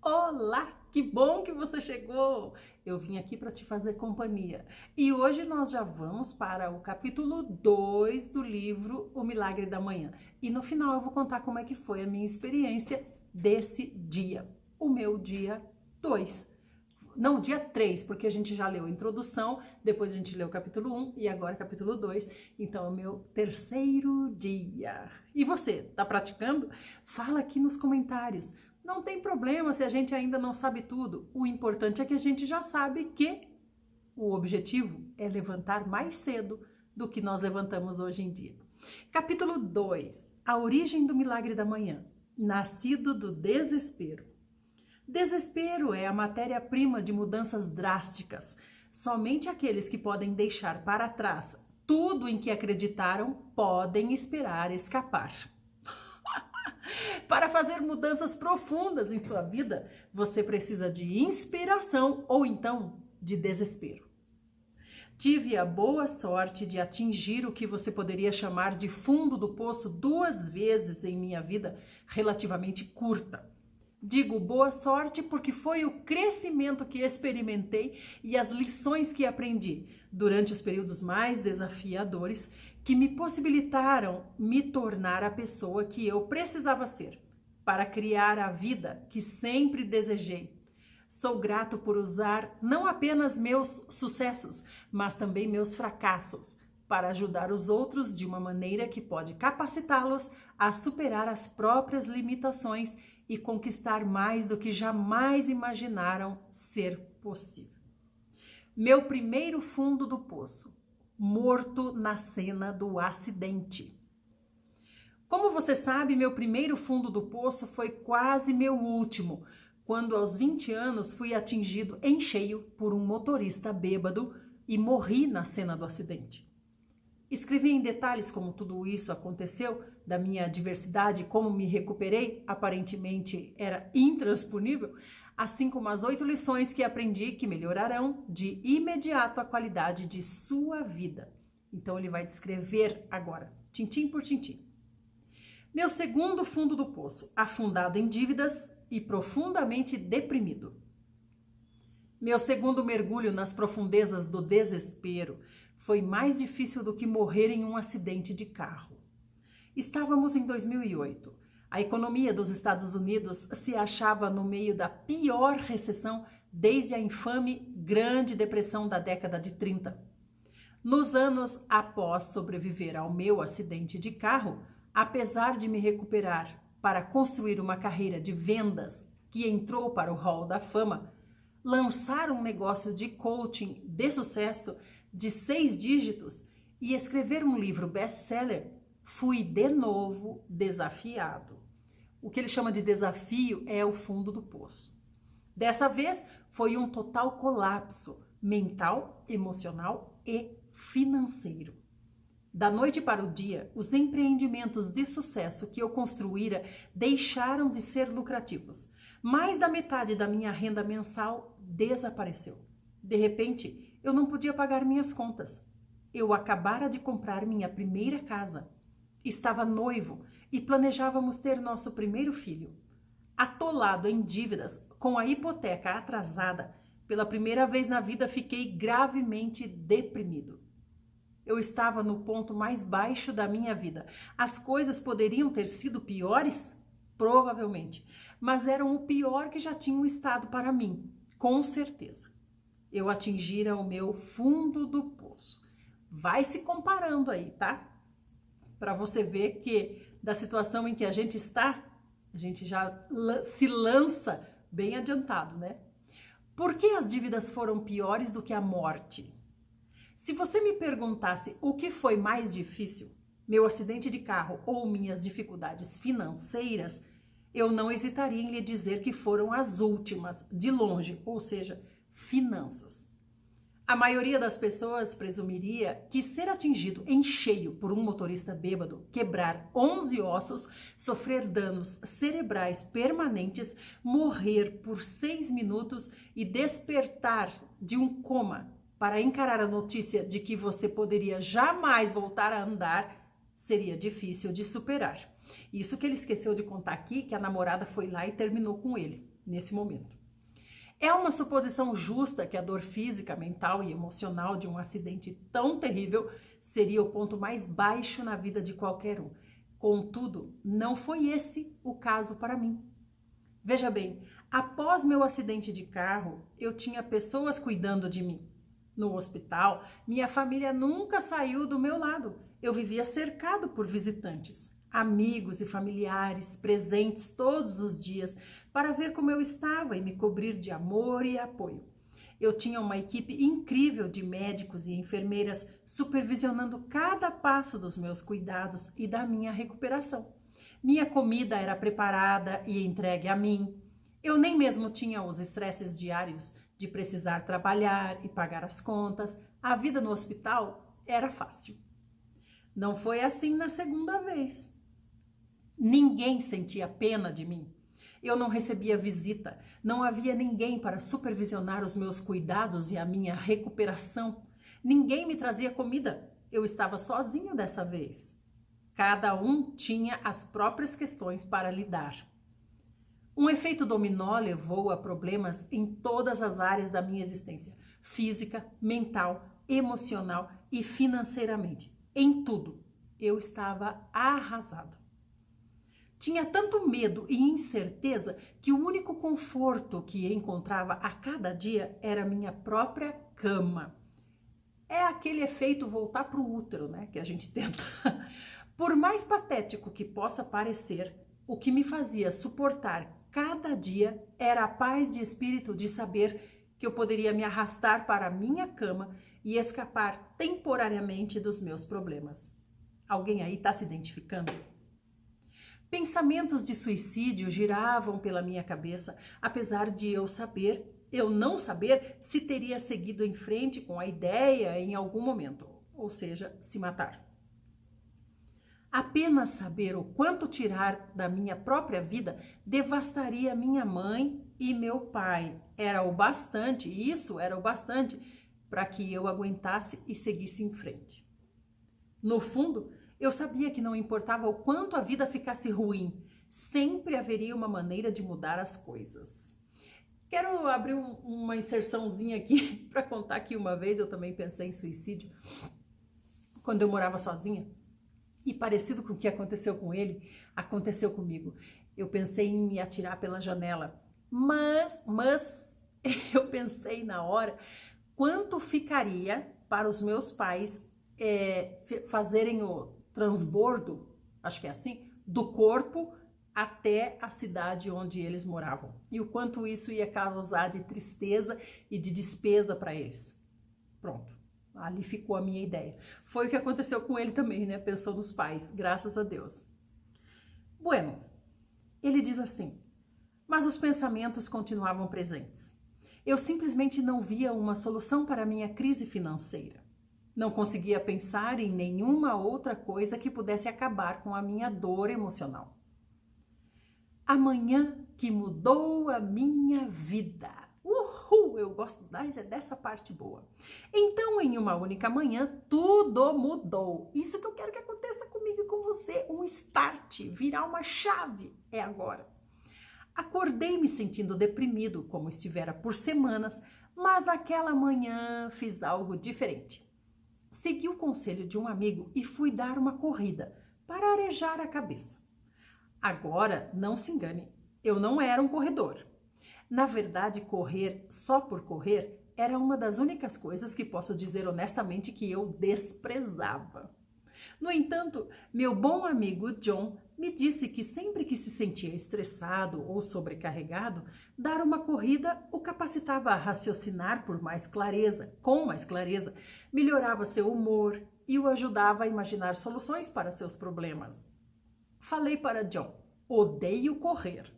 Olá, que bom que você chegou! Eu vim aqui para te fazer companhia. E hoje nós já vamos para o capítulo 2 do livro O Milagre da Manhã. E no final eu vou contar como é que foi a minha experiência desse dia. O meu dia 2. Não, dia 3, porque a gente já leu a introdução, depois a gente leu o capítulo 1 e agora capítulo 2. Então é o meu terceiro dia. E você, tá praticando? Fala aqui nos comentários. Não tem problema se a gente ainda não sabe tudo. O importante é que a gente já sabe que o objetivo é levantar mais cedo do que nós levantamos hoje em dia. Capítulo 2. A origem do milagre da manhã. Nascido do desespero. Desespero é a matéria-prima de mudanças drásticas. Somente aqueles que podem deixar para trás tudo em que acreditaram podem esperar escapar. Para fazer mudanças profundas em sua vida, você precisa de inspiração ou então de desespero. Tive a boa sorte de atingir o que você poderia chamar de fundo do poço 2 vezes em minha vida relativamente curta. Digo boa sorte porque foi o crescimento que experimentei e as lições que aprendi durante os períodos mais desafiadores que me possibilitaram me tornar a pessoa que eu precisava ser para criar a vida que sempre desejei. Sou grato por usar não apenas meus sucessos, mas também meus fracassos para ajudar os outros de uma maneira que pode capacitá-los a superar as próprias limitações e conquistar mais do que jamais imaginaram ser possível. Meu primeiro fundo do poço, morto na cena do acidente. Como você sabe, meu primeiro fundo do poço foi quase meu último, quando aos 20 anos fui atingido em cheio por um motorista bêbado e morri na cena do acidente. Escrevi em detalhes como tudo isso aconteceu, da minha adversidade, como me recuperei, aparentemente era intransponível, assim como as 8 lições que aprendi que melhorarão de imediato a qualidade de sua vida. Então ele vai descrever agora, tintim por tintim. Meu segundo fundo do poço, afundado em dívidas e profundamente deprimido. Meu segundo mergulho nas profundezas do desespero foi mais difícil do que morrer em um acidente de carro. Estávamos em 2008. A economia dos Estados Unidos se achava no meio da pior recessão desde a infame Grande Depressão da década de 30. Nos anos após sobreviver ao meu acidente de carro, apesar de me recuperar para construir uma carreira de vendas que entrou para o Hall da Fama, lançar um negócio de coaching de sucesso de 6 dígitos e escrever um livro best-seller, fui de novo desafiado. O que ele chama de desafio é o fundo do poço. Dessa vez foi um total colapso mental, emocional e financeiro. Da noite para o dia, os empreendimentos de sucesso que eu construíra deixaram de ser lucrativos. Mais da metade da minha renda mensal desapareceu. De repente, eu não podia pagar minhas contas. Eu acabara de comprar minha primeira casa. Estava noivo e planejávamos ter nosso primeiro filho. Atolado em dívidas, com a hipoteca atrasada, pela primeira vez na vida fiquei gravemente deprimido. Eu estava no ponto mais baixo da minha vida. As coisas poderiam ter sido piores? Provavelmente. Mas eram o pior que já tinham estado para mim, com certeza. Eu atingira o meu fundo do poço. Vai se comparando aí, tá? Para você ver que da situação em que a gente está, a gente já se lança bem adiantado, né? Por que as dívidas foram piores do que a morte? Se você me perguntasse o que foi mais difícil, meu acidente de carro ou minhas dificuldades financeiras, eu não hesitaria em lhe dizer que foram as últimas, de longe, ou seja, finanças. A maioria das pessoas presumiria que ser atingido em cheio por um motorista bêbado, quebrar 11 ossos, sofrer danos cerebrais permanentes, morrer por 6 minutos e despertar de um coma para encarar a notícia de que você poderia jamais voltar a andar, seria difícil de superar. Isso que ele esqueceu de contar aqui, que a namorada foi lá e terminou com ele. nesse momento. É uma suposição justa que a dor física, mental e emocional de um acidente tão terrível seria o ponto mais baixo na vida de qualquer um. Contudo, não foi esse o caso para mim. Veja bem, após meu acidente de carro, eu tinha pessoas cuidando de mim. No hospital, minha família nunca saiu do meu lado. Eu vivia cercado por visitantes, amigos e familiares presentes todos os dias para ver como eu estava e me cobrir de amor e apoio. Eu tinha uma equipe incrível de médicos e enfermeiras supervisionando cada passo dos meus cuidados e da minha recuperação. Minha comida era preparada e entregue a mim. Eu nem mesmo tinha os estresses diários de precisar trabalhar e pagar as contas. A vida no hospital era fácil. Não foi assim na segunda vez. Ninguém sentia pena de mim. Eu não recebia visita, não havia ninguém para supervisionar os meus cuidados e a minha recuperação. Ninguém me trazia comida. Eu estava sozinha dessa vez. Cada um tinha as próprias questões para lidar. Um efeito dominó levou a problemas em todas as áreas da minha existência: física, mental, emocional e financeiramente. Em tudo, eu estava arrasado. Tinha tanto medo e incerteza que o único conforto que encontrava a cada dia era a minha própria cama. É aquele efeito voltar para o útero, né, que a gente tenta. Por mais patético que possa parecer, o que me fazia suportar cada dia era a paz de espírito de saber que eu poderia me arrastar para a minha cama e escapar temporariamente dos meus problemas. Alguém aí está se identificando? Pensamentos de suicídio giravam pela minha cabeça, apesar de eu não saber se teria seguido em frente com a ideia em algum momento, ou seja, se matar. Apenas saber o quanto tirar da minha própria vida devastaria minha mãe e meu pai. Isso era o bastante para que eu aguentasse e seguisse em frente. No fundo, eu sabia que não importava o quanto a vida ficasse ruim, sempre haveria uma maneira de mudar as coisas. Quero abrir uma inserçãozinha aqui para contar que uma vez eu também pensei em suicídio, quando eu morava sozinha, e parecido com o que aconteceu com ele, aconteceu comigo. Eu pensei em me atirar pela janela, mas eu pensei na hora quanto ficaria para os meus pais fazerem o transbordo, acho que é assim, do corpo até a cidade onde eles moravam. E o quanto isso ia causar de tristeza e de despesa para eles. Pronto, ali ficou a minha ideia. Foi o que aconteceu com ele também, né? Pensou nos pais, graças a Deus. Bueno, ele diz assim: mas os pensamentos continuavam presentes. Eu simplesmente não via uma solução para a minha crise financeira. Não conseguia pensar em nenhuma outra coisa que pudesse acabar com a minha dor emocional. A manhã que mudou a minha vida. Uhul! Eu gosto dessa parte boa. Então, em uma única manhã, tudo mudou. Isso que eu quero que aconteça comigo e com você. Um start, virar uma chave. É agora. Acordei me sentindo deprimido, como estivera por semanas, mas naquela manhã fiz algo diferente. Segui o conselho de um amigo e fui dar uma corrida para arejar a cabeça. Agora, não se engane, eu não era um corredor. Na verdade, correr só por correr era uma das únicas coisas que posso dizer honestamente que eu desprezava. No entanto, meu bom amigo John me disse que sempre que se sentia estressado ou sobrecarregado, dar uma corrida o capacitava a raciocinar com mais clareza, melhorava seu humor e o ajudava a imaginar soluções para seus problemas. Falei para John: odeio correr.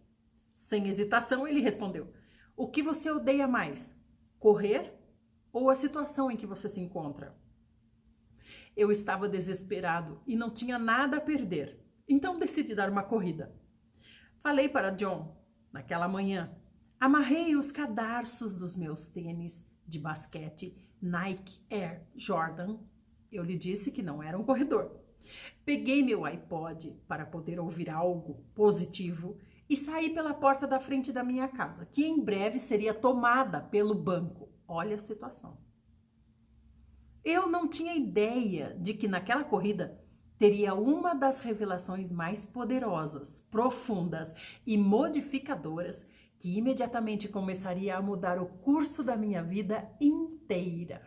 Sem hesitação, ele respondeu: o que você odeia mais? Correr ou a situação em que você se encontra? Eu estava desesperado e não tinha nada a perder, então decidi dar uma corrida. Falei para John, naquela manhã, amarrei os cadarços dos meus tênis de basquete Nike Air Jordan. Eu lhe disse que não era um corredor. Peguei meu iPod para poder ouvir algo positivo e saí pela porta da frente da minha casa, que em breve seria tomada pelo banco. Olha a situação. Eu não tinha ideia de que naquela corrida teria uma das revelações mais poderosas, profundas e modificadoras que imediatamente começaria a mudar o curso da minha vida inteira.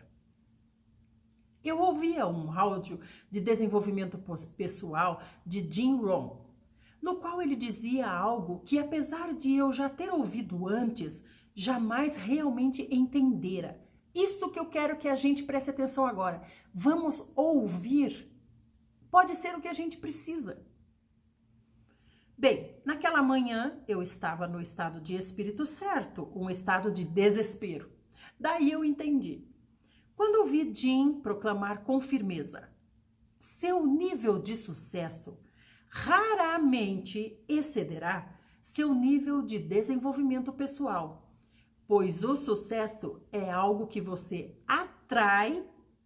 Eu ouvia um áudio de desenvolvimento pessoal de Jim Rohn, no qual ele dizia algo que, apesar de eu já ter ouvido antes, jamais realmente entendera. Isso que eu quero que a gente preste atenção agora. Vamos ouvir. Pode ser o que a gente precisa. Bem, naquela manhã eu estava no estado de espírito certo, um estado de desespero. Daí eu entendi. Quando ouvi Jim proclamar com firmeza, seu nível de sucesso raramente excederá seu nível de desenvolvimento pessoal, pois o sucesso é algo que você atrai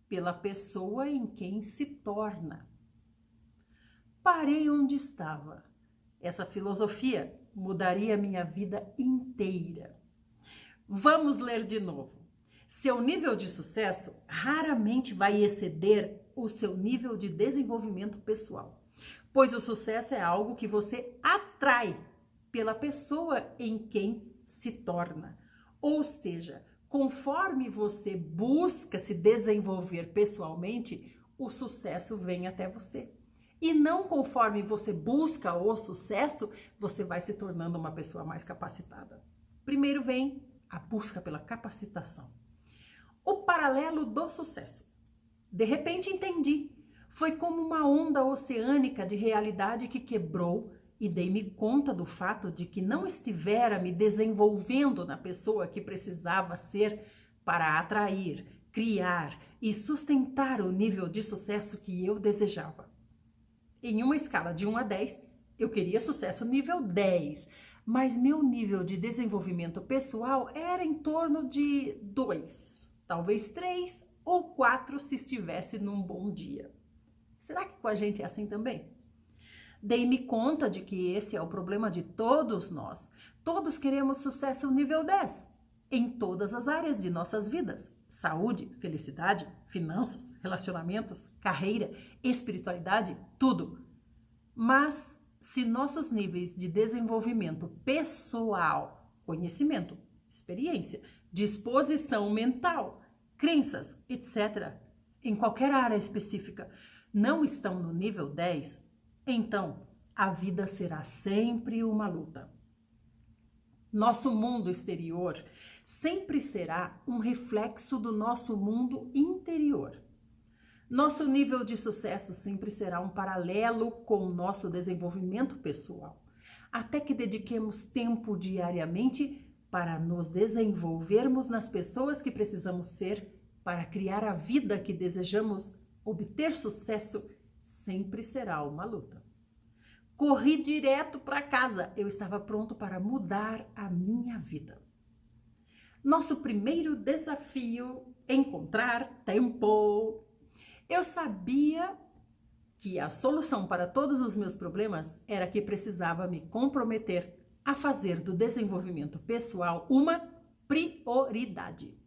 pela pessoa em quem se torna. Parei onde estava. Essa filosofia mudaria minha vida inteira. Vamos ler de novo. Seu nível de sucesso raramente vai exceder o seu nível de desenvolvimento pessoal, pois o sucesso é algo que você atrai pela pessoa em quem se torna. Ou seja, conforme você busca se desenvolver pessoalmente, o sucesso vem até você. E não conforme você busca o sucesso, você vai se tornando uma pessoa mais capacitada. Primeiro vem a busca pela capacitação. O paralelo do sucesso. De repente entendi. Foi como uma onda oceânica de realidade que quebrou e dei-me conta do fato de que não estivera me desenvolvendo na pessoa que precisava ser para atrair, criar e sustentar o nível de sucesso que eu desejava. Em uma escala de 1 a 10, eu queria sucesso nível 10, mas meu nível de desenvolvimento pessoal era em torno de 2, talvez 3 ou 4 se estivesse num bom dia. Será que com a gente é assim também? Dei-me conta de que esse é o problema de todos nós. Todos queremos sucesso nível 10 em todas as áreas de nossas vidas. Saúde, felicidade, finanças, relacionamentos, carreira, espiritualidade, tudo. Mas se nossos níveis de desenvolvimento pessoal, conhecimento, experiência, disposição mental, crenças, etc., em qualquer área específica, não estão no nível 10, então a vida será sempre uma luta. Nosso mundo exterior sempre será um reflexo do nosso mundo interior. Nosso nível de sucesso sempre será um paralelo com o nosso desenvolvimento pessoal, até que dediquemos tempo diariamente para nos desenvolvermos nas pessoas que precisamos ser para criar a vida que desejamos. Obter sucesso sempre será uma luta. Corri direto para casa. Eu estava pronto para mudar a minha vida. Nosso primeiro desafio: encontrar tempo. Eu sabia que a solução para todos os meus problemas era que precisava me comprometer a fazer do desenvolvimento pessoal uma prioridade.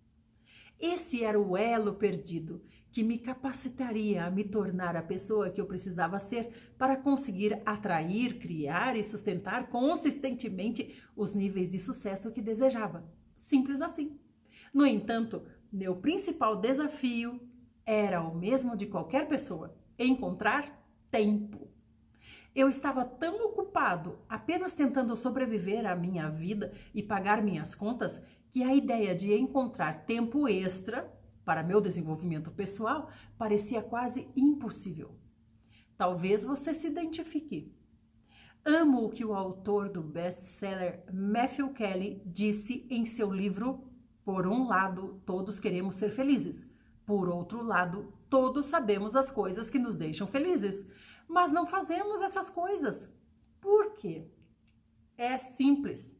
Esse era o elo perdido que me capacitaria a me tornar a pessoa que eu precisava ser para conseguir atrair, criar e sustentar consistentemente os níveis de sucesso que desejava. Simples assim. No entanto, meu principal desafio era o mesmo de qualquer pessoa: encontrar tempo. Eu estava tão ocupado apenas tentando sobreviver à minha vida e pagar minhas contas que a ideia de encontrar tempo extra para meu desenvolvimento pessoal parecia quase impossível. Talvez você se identifique. Amo o que o autor do best-seller Matthew Kelly disse em seu livro Por um lado, todos queremos ser felizes. Por outro lado, todos sabemos as coisas que nos deixam felizes, mas não fazemos essas coisas. Por quê? É simples.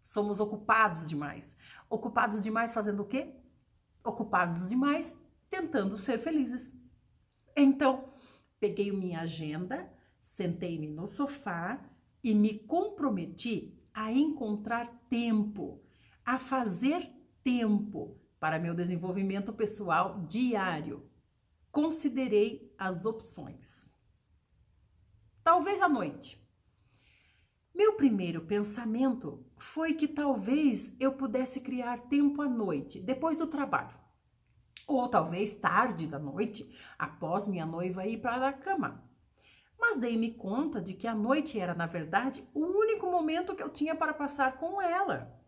Somos ocupados demais. Ocupados demais fazendo o quê? Ocupados demais tentando ser felizes. Então, peguei minha agenda, sentei-me no sofá e me comprometi a encontrar tempo, a fazer tempo para meu desenvolvimento pessoal diário. Considerei as opções. Talvez à noite. Meu primeiro pensamento foi que talvez eu pudesse criar tempo à noite, depois do trabalho. Ou talvez tarde da noite, após minha noiva ir para a cama. Mas dei-me conta de que a noite era, na verdade, o único momento que eu tinha para passar com ela.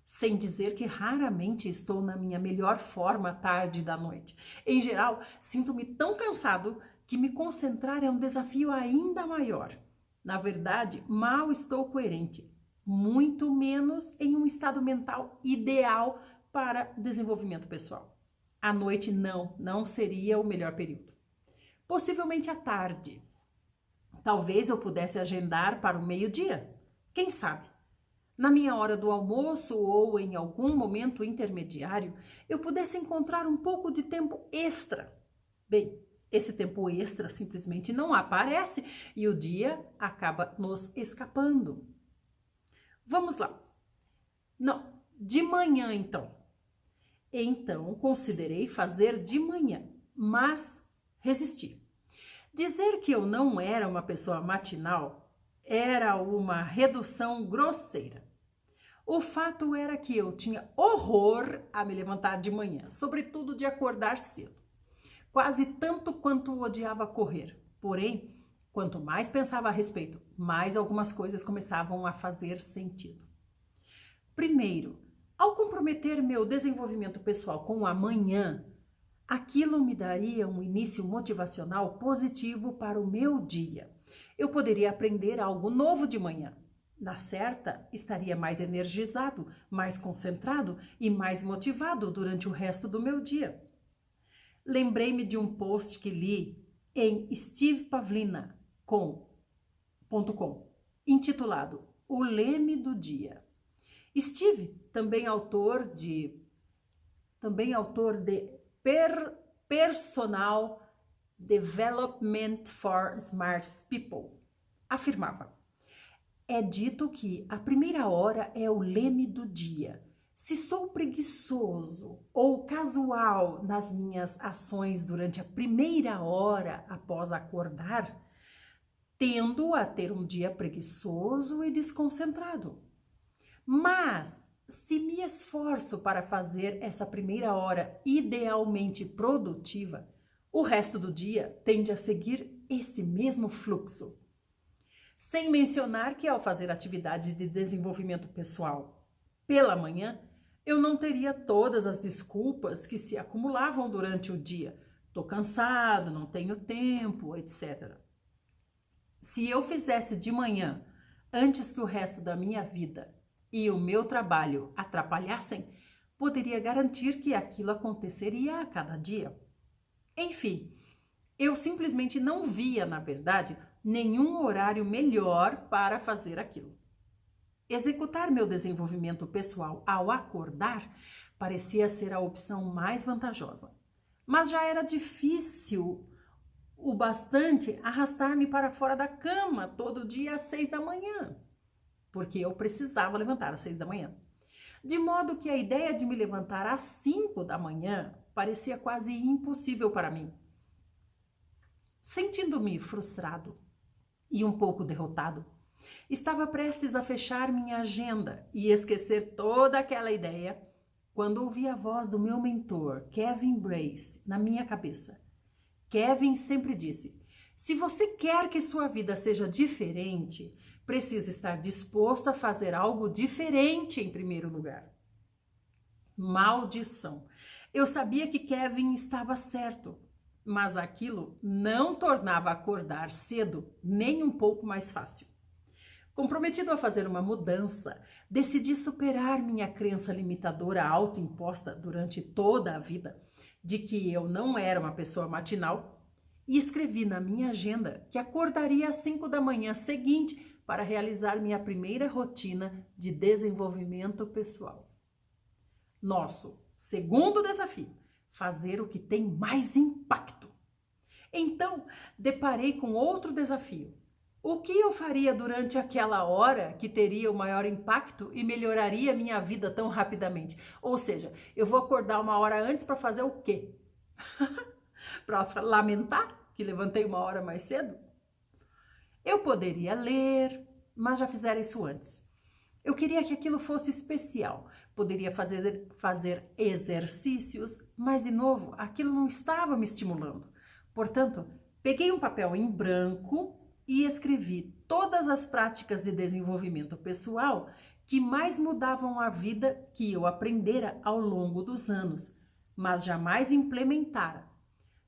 Sem dizer que raramente estou na minha melhor forma tarde da noite. Em geral, sinto-me tão cansado que me concentrar é um desafio ainda maior. Na verdade, mal estou coerente, muito menos em um estado mental ideal para desenvolvimento pessoal. À noite não seria o melhor período. Possivelmente à tarde. Talvez eu pudesse agendar para o meio-dia. Quem sabe? Na minha hora do almoço ou em algum momento intermediário, eu pudesse encontrar um pouco de tempo extra. Bem, esse tempo extra simplesmente não aparece e o dia acaba nos escapando. Vamos lá. Não, de manhã então. Então, considerei fazer de manhã, mas resisti. Dizer que eu não era uma pessoa matinal era uma redução grosseira. O fato era que eu tinha horror a me levantar de manhã, sobretudo de acordar cedo. Quase tanto quanto odiava correr. Porém, quanto mais pensava a respeito, mais algumas coisas começavam a fazer sentido. Primeiro, ao comprometer meu desenvolvimento pessoal com o amanhã, aquilo me daria um início motivacional positivo para o meu dia. Eu poderia aprender algo novo de manhã. Na certa, estaria mais energizado, mais concentrado e mais motivado durante o resto do meu dia. Lembrei-me de um post que li em stevepavlina.com, intitulado O Leme do Dia. Steve, também autor de Personal Development for Smart People, afirmava: é dito que a primeira hora é o leme do dia. Se sou preguiçoso ou casual nas minhas ações durante a primeira hora após acordar, tendo a ter um dia preguiçoso e desconcentrado. Mas, se me esforço para fazer essa primeira hora idealmente produtiva, o resto do dia tende a seguir esse mesmo fluxo. Sem mencionar que ao fazer atividades de desenvolvimento pessoal pela manhã, eu não teria todas as desculpas que se acumulavam durante o dia. Estou cansado, não tenho tempo, etc. Se eu fizesse de manhã, antes que o resto da minha vida e o meu trabalho atrapalhassem, poderia garantir que aquilo aconteceria a cada dia. Enfim, eu simplesmente não via, na verdade, nenhum horário melhor para fazer aquilo. Executar meu desenvolvimento pessoal ao acordar parecia ser a opção mais vantajosa, mas já era difícil o bastante arrastar-me para fora da cama todo dia às 6 da manhã, porque eu precisava levantar às 6 da manhã. De modo que a ideia de me levantar às 5 da manhã parecia quase impossível para mim. Sentindo-me frustrado e um pouco derrotado, estava prestes a fechar minha agenda e esquecer toda aquela ideia quando ouvi a voz do meu mentor, Kevin Brace, na minha cabeça. Kevin sempre disse: se você quer que sua vida seja diferente, precisa estar disposto a fazer algo diferente em primeiro lugar. Maldição! Eu sabia que Kevin estava certo, mas aquilo não tornava acordar cedo nem um pouco mais fácil. Comprometido a fazer uma mudança, decidi superar minha crença limitadora autoimposta durante toda a vida de que eu não era uma pessoa matinal e escrevi na minha agenda que acordaria às 5 da manhã seguinte para realizar minha primeira rotina de desenvolvimento pessoal. Nosso segundo desafio: fazer o que tem mais impacto. Então, deparei com outro desafio: O que eu faria durante aquela hora que teria o maior impacto e melhoraria minha vida tão rapidamente? Ou seja, eu vou acordar uma hora antes para fazer o quê? Para lamentar que levantei uma hora mais cedo? Eu poderia ler, mas já fizeram isso antes. Eu queria que aquilo fosse especial. Poderia fazer exercícios, mas de novo, aquilo não estava me estimulando. Portanto, peguei um papel em branco e escrevi todas as práticas de desenvolvimento pessoal que mais mudavam a vida que eu aprendera ao longo dos anos, mas jamais implementara,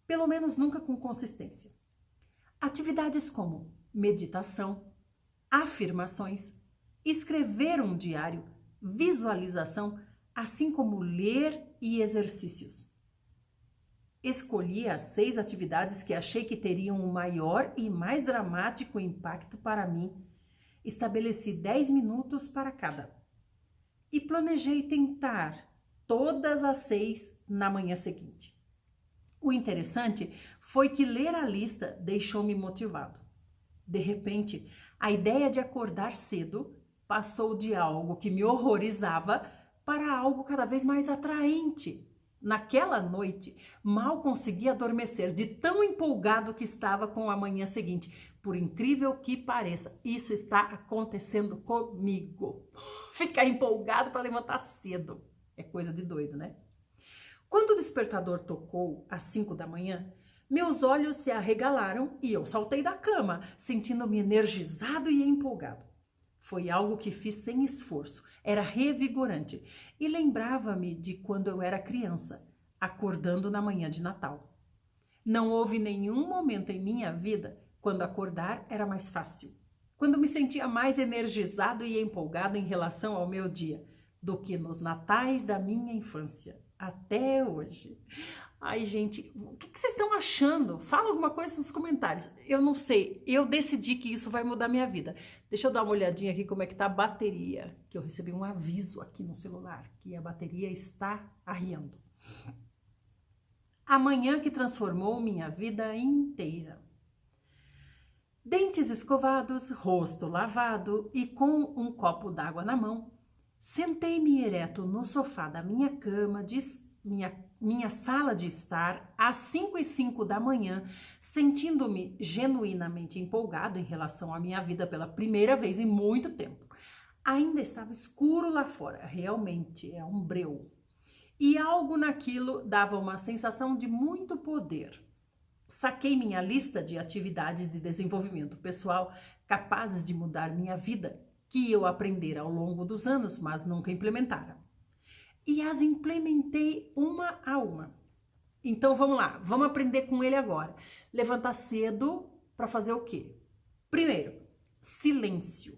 pelo menos nunca com consistência. Atividades como meditação, afirmações, escrever um diário, visualização, assim como ler e exercícios. Escolhi as 6 atividades que achei que teriam o maior e mais dramático impacto para mim. Estabeleci 10 minutos para cada. E planejei tentar todas as 6 na manhã seguinte. O interessante foi que ler a lista deixou-me motivado. De repente, a ideia de acordar cedo passou de algo que me horrorizava para algo cada vez mais atraente. Naquela noite, mal conseguia adormecer de tão empolgado que estava com a manhã seguinte. Por incrível que pareça, isso está acontecendo comigo. Ficar empolgado para levantar cedo é coisa de doido, né? Quando o despertador tocou às 5 da manhã, meus olhos se arregalaram e eu saltei da cama, sentindo-me energizado e empolgado. Foi algo que fiz sem esforço, era revigorante e lembrava-me de quando eu era criança, acordando na manhã de Natal. Não houve nenhum momento em minha vida quando acordar era mais fácil, quando me sentia mais energizado e empolgado em relação ao meu dia, do que nos natais da minha infância, até hoje. Ai, gente, o que vocês estão achando? Fala alguma coisa nos comentários. Eu não sei, eu decidi que isso vai mudar minha vida. Deixa eu dar uma olhadinha aqui como é que tá a bateria, que eu recebi um aviso aqui no celular, que a bateria está arriando. A manhã que transformou minha vida inteira. Dentes escovados, rosto lavado e com um copo d'água na mão, sentei-me ereto no sofá da minha cama, minha sala de estar, às 5:05 da manhã, sentindo-me genuinamente empolgado em relação à minha vida pela primeira vez em muito tempo. Ainda estava escuro lá fora, realmente é um breu. E algo naquilo dava uma sensação de muito poder. Saquei minha lista de atividades de desenvolvimento pessoal capazes de mudar minha vida, que eu aprendera ao longo dos anos, mas nunca implementara. E as implementei uma a uma. Então vamos lá, vamos aprender com ele agora. Levantar cedo para fazer o quê? Primeiro, silêncio.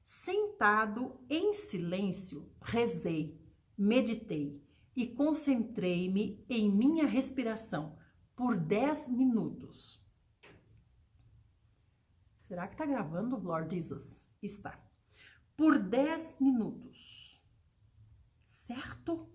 Sentado em silêncio, rezei, meditei e concentrei-me em minha respiração por 10 minutos. Será que está gravando, Lord Jesus? Está. Por 10 minutos. Certo?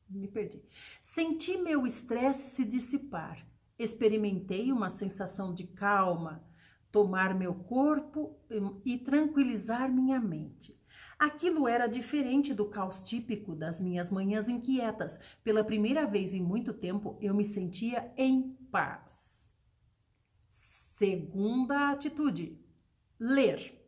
Me perdi. Senti meu estresse se dissipar. Experimentei uma sensação de calma, tomar meu corpo e tranquilizar minha mente. Aquilo era diferente do caos típico das minhas manhãs inquietas. Pela primeira vez em muito tempo, eu me sentia em paz. Segunda atitude: ler.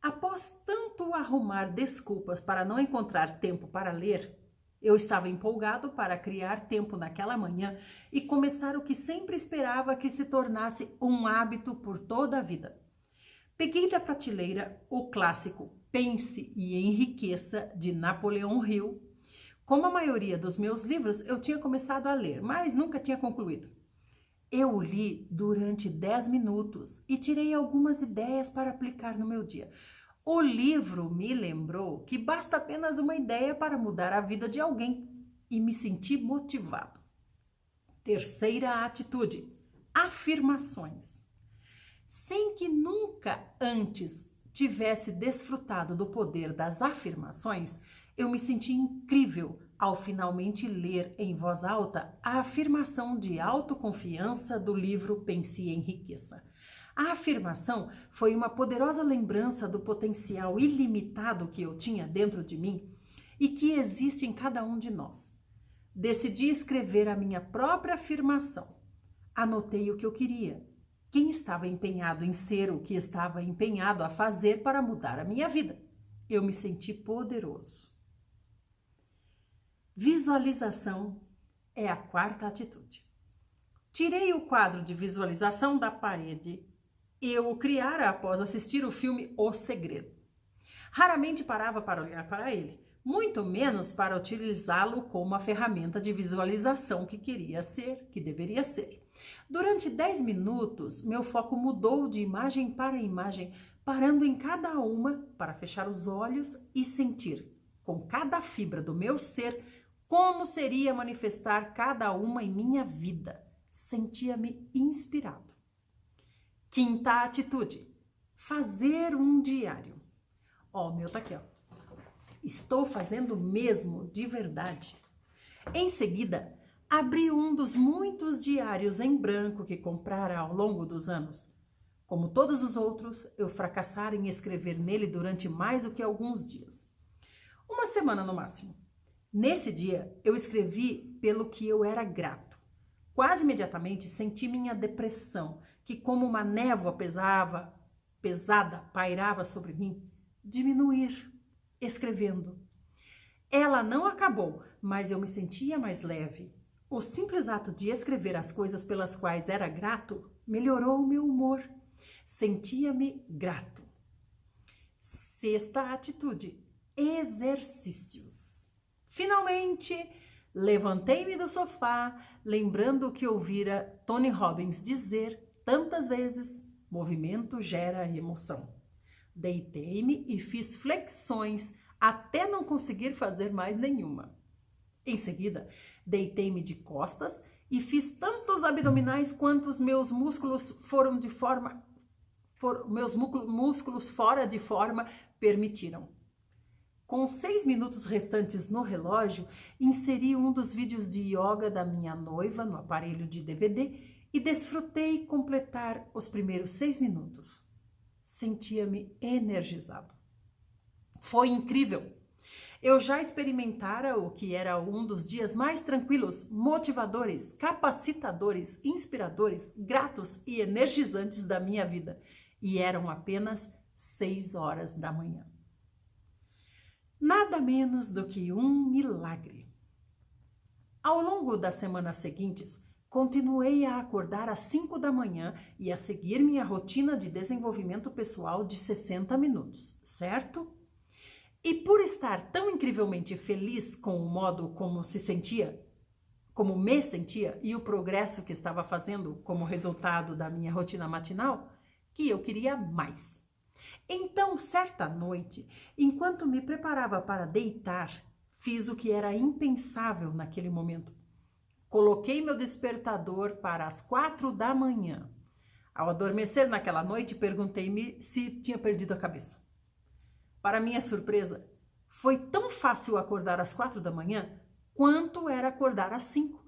Após tanto arrumar desculpas para não encontrar tempo para ler, eu estava empolgado para criar tempo naquela manhã e começar o que sempre esperava que se tornasse um hábito por toda a vida. Peguei da prateleira o clássico Pense e Enriqueça, de Napoleão Hill. Como a maioria dos meus livros, eu tinha começado a ler, mas nunca tinha concluído. Eu o li durante 10 minutos e tirei algumas ideias para aplicar no meu dia. O livro me lembrou que basta apenas uma ideia para mudar a vida de alguém e me senti motivado. Terceira atitude: afirmações. Sem que nunca antes tivesse desfrutado do poder das afirmações, eu me senti incrível ao finalmente ler em voz alta a afirmação de autoconfiança do livro Pense e Enriqueça. A afirmação foi uma poderosa lembrança do potencial ilimitado que eu tinha dentro de mim e que existe em cada um de nós. Decidi escrever a minha própria afirmação. Anotei o que eu queria, quem estava empenhado em ser o que estava empenhado a fazer para mudar a minha vida. Eu me senti poderoso. Visualização é a quarta atitude. Tirei o quadro de visualização da parede. Eu o criara após assistir o filme O Segredo. Raramente parava para olhar para ele, muito menos para utilizá-lo como a ferramenta de visualização que queria ser, que deveria ser. Durante 10 minutos, meu foco mudou de imagem para imagem, parando em cada uma para fechar os olhos e sentir, com cada fibra do meu ser, como seria manifestar cada uma em minha vida. Sentia-me inspirado. Quinta atitude: fazer um diário. Ó, o meu tá aqui, ó. Estou fazendo mesmo, de verdade. Em seguida, abri um dos muitos diários em branco que comprara ao longo dos anos. Como todos os outros, eu fracassara em escrever nele durante mais do que alguns dias. Uma semana no máximo. Nesse dia, eu escrevi pelo que eu era grato. Quase imediatamente senti minha depressão, que como uma névoa pesada pairava sobre mim, diminuir, escrevendo. Ela não acabou, mas eu me sentia mais leve. O simples ato de escrever as coisas pelas quais era grato melhorou o meu humor. Sentia-me grato. Sexta atitude: exercícios. Finalmente, levantei-me do sofá, lembrando o que ouvira Tony Robbins dizer tantas vezes: movimento gera emoção. Deitei-me e fiz flexões até não conseguir fazer mais nenhuma. Em seguida, deitei-me de costas e fiz tantos abdominais quanto os meus músculos músculos fora de forma permitiram. Com 6 minutos restantes no relógio, inseri um dos vídeos de yoga da minha noiva no aparelho de DVD e desfrutei completar os primeiros 6 minutos. Sentia-me energizado. Foi incrível! Eu já experimentara o que era um dos dias mais tranquilos, motivadores, capacitadores, inspiradores, gratos e energizantes da minha vida. E eram apenas 6 horas da manhã. Nada menos do que um milagre. Ao longo das semanas seguintes, continuei a acordar às 5 da manhã e a seguir minha rotina de desenvolvimento pessoal de 60 minutos, certo? E por estar tão incrivelmente feliz com o modo como me sentia e o progresso que estava fazendo como resultado da minha rotina matinal, que eu queria mais. Então, certa noite, enquanto me preparava para deitar, fiz o que era impensável naquele momento. Coloquei meu despertador para as 4 da manhã. Ao adormecer naquela noite, perguntei-me se tinha perdido a cabeça. Para minha surpresa, foi tão fácil acordar às 4 da manhã quanto era acordar às 5.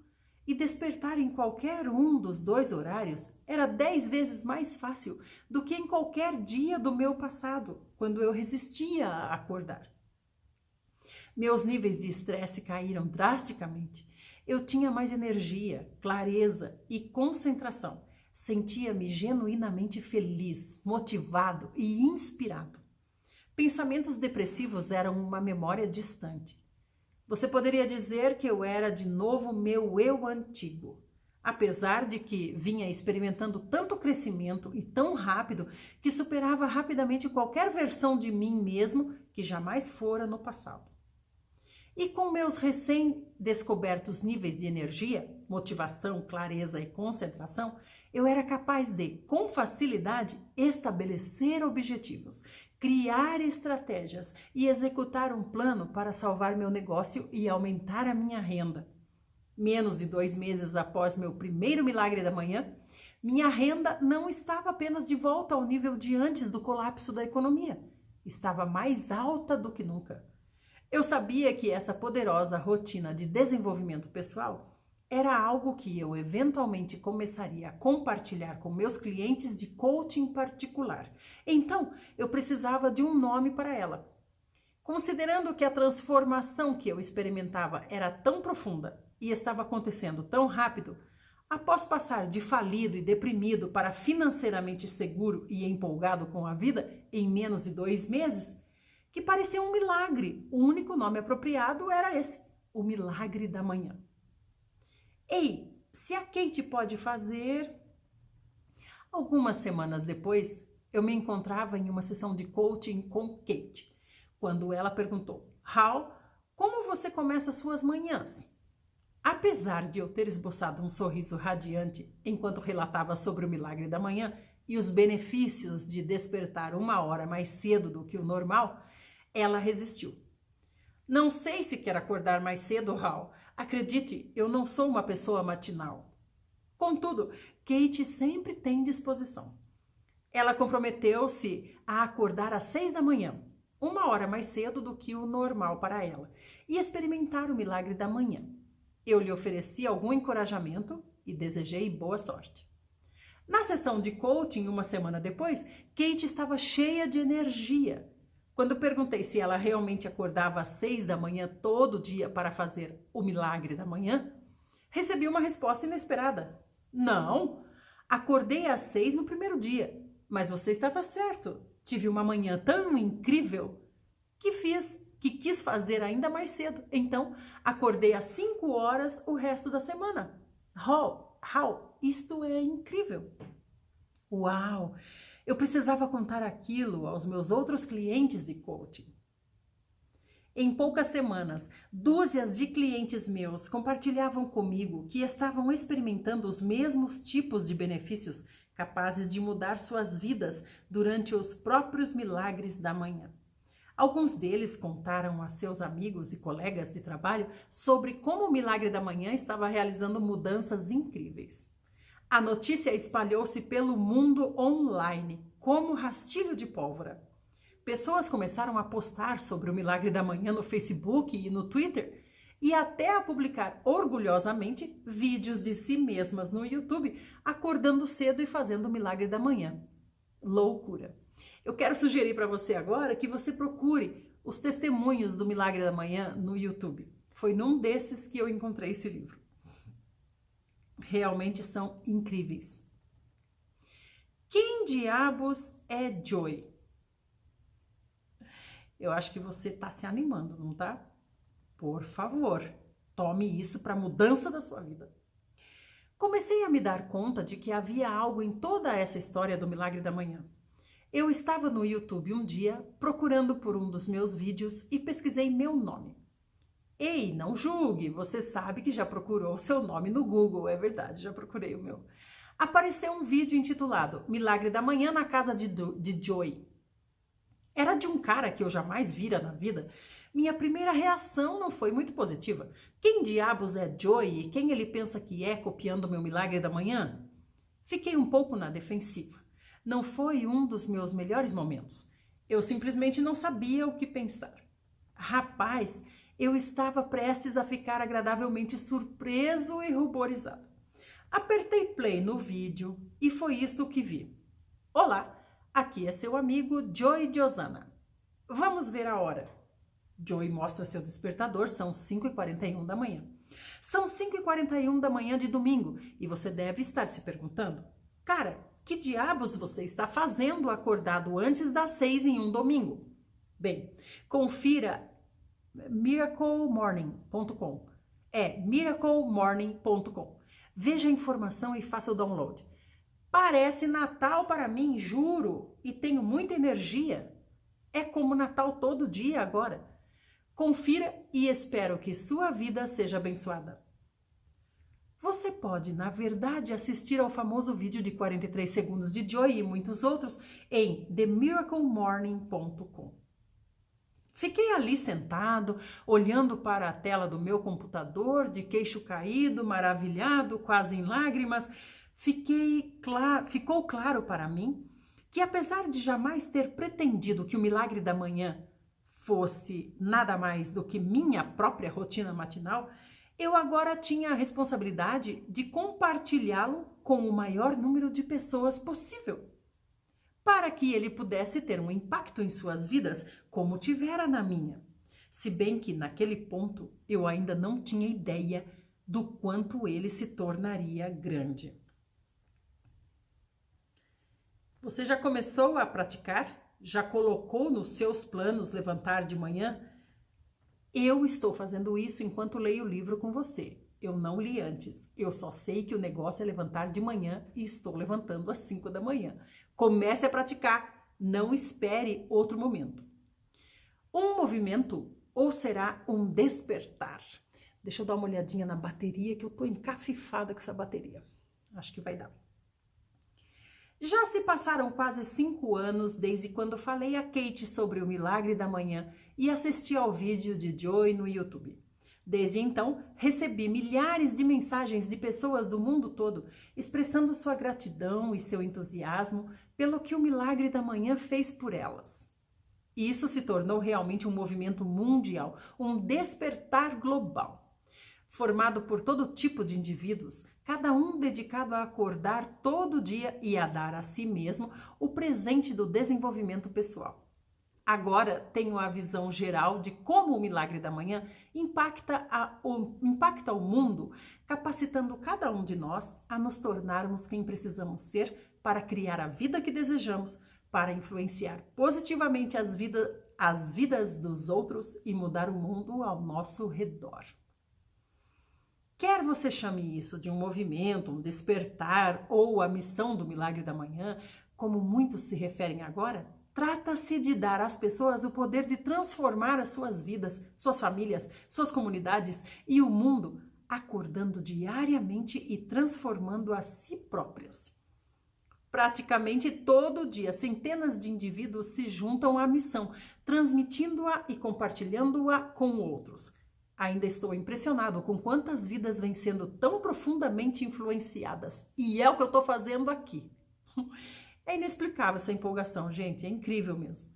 E despertar em qualquer um dos dois horários era 10 vezes mais fácil do que em qualquer dia do meu passado, quando eu resistia a acordar. Meus níveis de estresse caíram drasticamente. Eu tinha mais energia, clareza e concentração. Sentia-me genuinamente feliz, motivado e inspirado. Pensamentos depressivos eram uma memória distante. Você poderia dizer que eu era de novo meu eu antigo, apesar de que vinha experimentando tanto crescimento e tão rápido que superava rapidamente qualquer versão de mim mesmo que jamais fora no passado. E com meus recém-descobertos níveis de energia, motivação, clareza e concentração, eu era capaz de, com facilidade, estabelecer objetivos, criar estratégias e executar um plano para salvar meu negócio e aumentar a minha renda. Menos de 2 meses após meu primeiro milagre da manhã, minha renda não estava apenas de volta ao nível de antes do colapso da economia. Estava mais alta do que nunca. Eu sabia que essa poderosa rotina de desenvolvimento pessoal era algo que eu eventualmente começaria a compartilhar com meus clientes de coaching particular. Então, eu precisava de um nome para ela. Considerando que a transformação que eu experimentava era tão profunda e estava acontecendo tão rápido, após passar de falido e deprimido para financeiramente seguro e empolgado com a vida em menos de 2 meses, que parecia um milagre, o único nome apropriado era esse, o milagre da manhã. Ei, se a Kate pode fazer... Algumas semanas depois, eu me encontrava em uma sessão de coaching com Kate, quando ela perguntou: Hal, como você começa suas manhãs? Apesar de eu ter esboçado um sorriso radiante enquanto relatava sobre o milagre da manhã e os benefícios de despertar 1 hora mais cedo do que o normal, ela resistiu. Não sei se quer acordar mais cedo, Hal. Acredite, eu não sou uma pessoa matinal. Contudo, Kate sempre tem disposição. Ela comprometeu-se a acordar às 6 da manhã, 1 hora mais cedo do que o normal para ela, e experimentar o milagre da manhã. Eu lhe ofereci algum encorajamento e desejei boa sorte. Na sessão de coaching, 1 semana depois, Kate estava cheia de energia. Quando perguntei se ela realmente acordava às 6 da manhã todo dia para fazer o milagre da manhã, recebi uma resposta inesperada. Não, acordei às 6 no primeiro dia, mas você estava certo. Tive uma manhã tão incrível que quis fazer ainda mais cedo. Então, acordei às 5 horas o resto da semana. Hal, isto é incrível. Uau! Eu precisava contar aquilo aos meus outros clientes de coaching. Em poucas semanas, dúzias de clientes meus compartilhavam comigo que estavam experimentando os mesmos tipos de benefícios capazes de mudar suas vidas durante os próprios milagres da manhã. Alguns deles contaram a seus amigos e colegas de trabalho sobre como o milagre da manhã estava realizando mudanças incríveis. A notícia espalhou-se pelo mundo online, como rastilho de pólvora. Pessoas começaram a postar sobre o milagre da manhã no Facebook e no Twitter e até a publicar orgulhosamente vídeos de si mesmas no YouTube, acordando cedo e fazendo o milagre da manhã. Loucura! Eu quero sugerir para você agora que você procure os testemunhos do milagre da manhã no YouTube. Foi num desses que eu encontrei esse livro. Realmente são incríveis. Quem diabos é Joy? Eu acho que você está se animando, não tá? Por favor, tome isso para a mudança da sua vida. Comecei a me dar conta de que havia algo em toda essa história do milagre da manhã. Eu estava no YouTube um dia procurando por um dos meus vídeos e pesquisei meu nome. Ei, não julgue, você sabe que já procurou seu nome no Google, é verdade, já procurei o meu. Apareceu um vídeo intitulado Milagre da Manhã na Casa de Joy. Era de um cara que eu jamais vira na vida. Minha primeira reação não foi muito positiva. Quem diabos é Joy e quem ele pensa que é copiando meu milagre da manhã? Fiquei um pouco na defensiva. Não foi um dos meus melhores momentos. Eu simplesmente não sabia o que pensar. Rapaz, eu estava prestes a ficar agradavelmente surpreso e ruborizado. Apertei play no vídeo e foi isto que vi. Olá, aqui é seu amigo Joy Diozana. Vamos ver a hora. Joy mostra seu despertador, são 5h41 da manhã. São 5h41 da manhã de domingo e você deve estar se perguntando: cara, que diabos você está fazendo acordado antes das 6 em um domingo? Bem, confira miraclemorning.com. É miraclemorning.com. Veja a informação e faça o download. Parece Natal para mim, juro, e tenho muita energia. É como Natal todo dia agora. Confira e espero que sua vida seja abençoada. Você pode, na verdade, assistir ao famoso vídeo de 43 segundos de Joy e muitos outros em themiraclemorning.com. Fiquei ali sentado, olhando para a tela do meu computador, de queixo caído, maravilhado, quase em lágrimas. Ficou claro para mim que, apesar de jamais ter pretendido que o milagre da manhã fosse nada mais do que minha própria rotina matinal, Eu agora tinha a responsabilidade de compartilhá-lo com o maior número de pessoas possível, para que ele pudesse ter um impacto em suas vidas, como tivera na minha. Se bem que naquele ponto eu ainda não tinha ideia do quanto ele se tornaria grande. Você já começou a praticar? Já colocou nos seus planos levantar de manhã? Eu estou fazendo isso enquanto leio o livro com você. Eu não li antes. Eu só sei que o negócio é levantar de manhã e estou levantando às 5 da manhã. Comece a praticar. Não espere outro momento. Um movimento ou será um despertar? Deixa eu dar uma olhadinha na bateria, que eu tô encafifada com essa bateria. Acho que vai dar. Já se passaram quase 5 anos desde quando falei a Kate sobre o milagre da manhã e assisti ao vídeo de Joy no YouTube. Desde então, recebi milhares de mensagens de pessoas do mundo todo expressando sua gratidão e seu entusiasmo pelo que o milagre da manhã fez por elas. E isso se tornou realmente um movimento mundial, um despertar global, formado por todo tipo de indivíduos, cada um dedicado a acordar todo dia e a dar a si mesmo o presente do desenvolvimento pessoal. Agora tenho a visão geral de como o milagre da manhã impacta o mundo, capacitando cada um de nós a nos tornarmos quem precisamos ser para criar a vida que desejamos, para influenciar positivamente as vidas dos outros e mudar o mundo ao nosso redor. Quer você chame isso de um movimento, um despertar ou a missão do milagre da manhã, como muitos se referem agora, trata-se de dar às pessoas o poder de transformar as suas vidas, suas famílias, suas comunidades e o mundo, acordando diariamente e transformando a si próprias. Praticamente todo dia, centenas de indivíduos se juntam à missão, transmitindo-a e compartilhando-a com outros. Ainda estou impressionado com quantas vidas vêm sendo tão profundamente influenciadas. E é o que eu estou fazendo aqui. É inexplicável essa empolgação, gente. É incrível mesmo.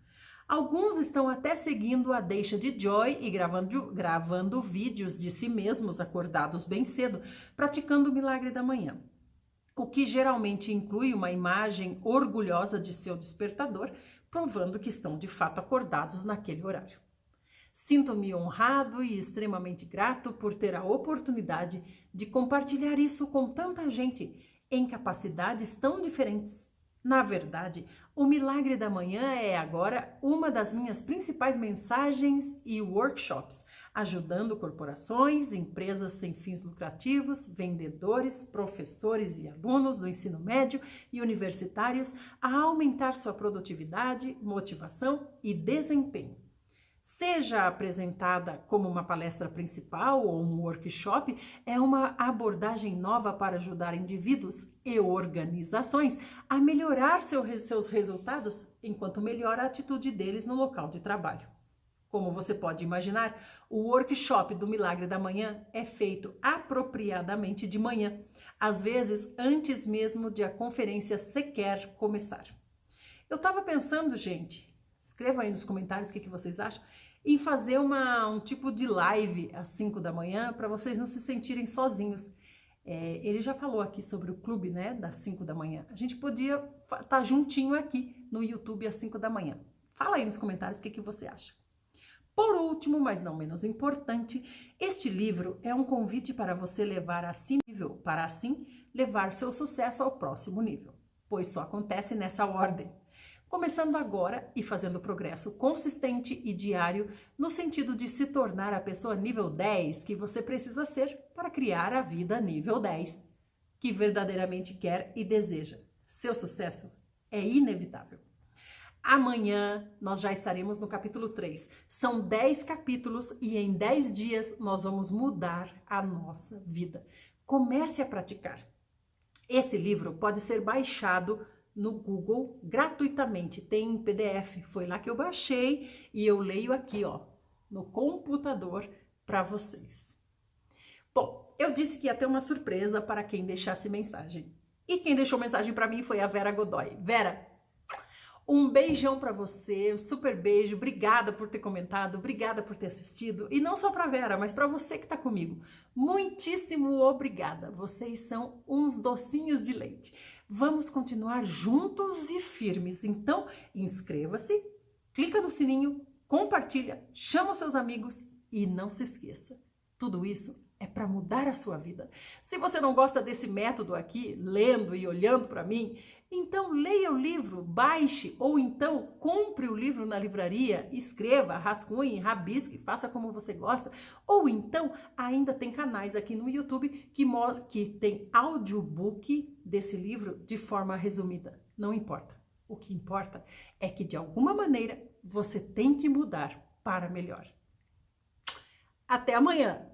Alguns estão até seguindo a deixa de Joy e gravando vídeos de si mesmos acordados bem cedo, praticando o milagre da manhã. O que geralmente inclui uma imagem orgulhosa de seu despertador, provando que estão de fato acordados naquele horário. Sinto-me honrado e extremamente grato por ter a oportunidade de compartilhar isso com tanta gente em capacidades tão diferentes. Na verdade, o milagre da manhã é agora uma das minhas principais mensagens e workshops, ajudando corporações, empresas sem fins lucrativos, vendedores, professores e alunos do ensino médio e universitários a aumentar sua produtividade, motivação e desempenho. Seja apresentada como uma palestra principal ou um workshop, é uma abordagem nova para ajudar indivíduos e organizações a melhorar seus resultados enquanto melhora a atitude deles no local de trabalho. Como você pode imaginar, o workshop do Milagre da Manhã é feito apropriadamente de manhã, às vezes antes mesmo de a conferência sequer começar. Eu estava pensando, gente, escreva aí nos comentários o que vocês acham, em fazer um tipo de live às 5 da manhã para vocês não se sentirem sozinhos. Ele já falou aqui sobre o clube, né, das 5 da manhã. A gente podia estar juntinho aqui no YouTube às 5 da manhã. Fala aí nos comentários o que você acha. Por último, mas não menos importante, este livro é um convite para você levar a si nível, para assim levar seu sucesso ao próximo nível, pois só acontece nessa ordem. Começando agora e fazendo progresso consistente e diário no sentido de se tornar a pessoa nível 10 que você precisa ser para criar a vida nível 10, que verdadeiramente quer e deseja. Seu sucesso é inevitável. Amanhã nós já estaremos no capítulo 3. São 10 capítulos e em 10 dias nós vamos mudar a nossa vida. Comece a praticar. Esse livro pode ser baixado no Google gratuitamente, tem em PDF, foi lá que eu baixei e eu leio aqui, ó, no computador para vocês. Bom, eu disse que ia ter uma surpresa para quem deixasse mensagem. E quem deixou mensagem para mim foi a Vera Godoy. Vera, Um beijão para você, um super beijo, obrigada por ter comentado, obrigada por ter assistido, e não só para Vera, mas para você que está comigo. Muitíssimo obrigada, vocês são uns docinhos de leite. Vamos continuar juntos e firmes, então inscreva-se, clica no sininho, compartilha, chama os seus amigos e não se esqueça, tudo isso é para mudar a sua vida. Se você não gosta desse método aqui, lendo e olhando para mim, então leia o livro, baixe ou então compre o livro na livraria, escreva, rascunhe, rabisque, faça como você gosta. Ou então ainda tem canais aqui no YouTube que tem audiobook desse livro de forma resumida. Não importa. O que importa é que de alguma maneira você tem que mudar para melhor. Até amanhã!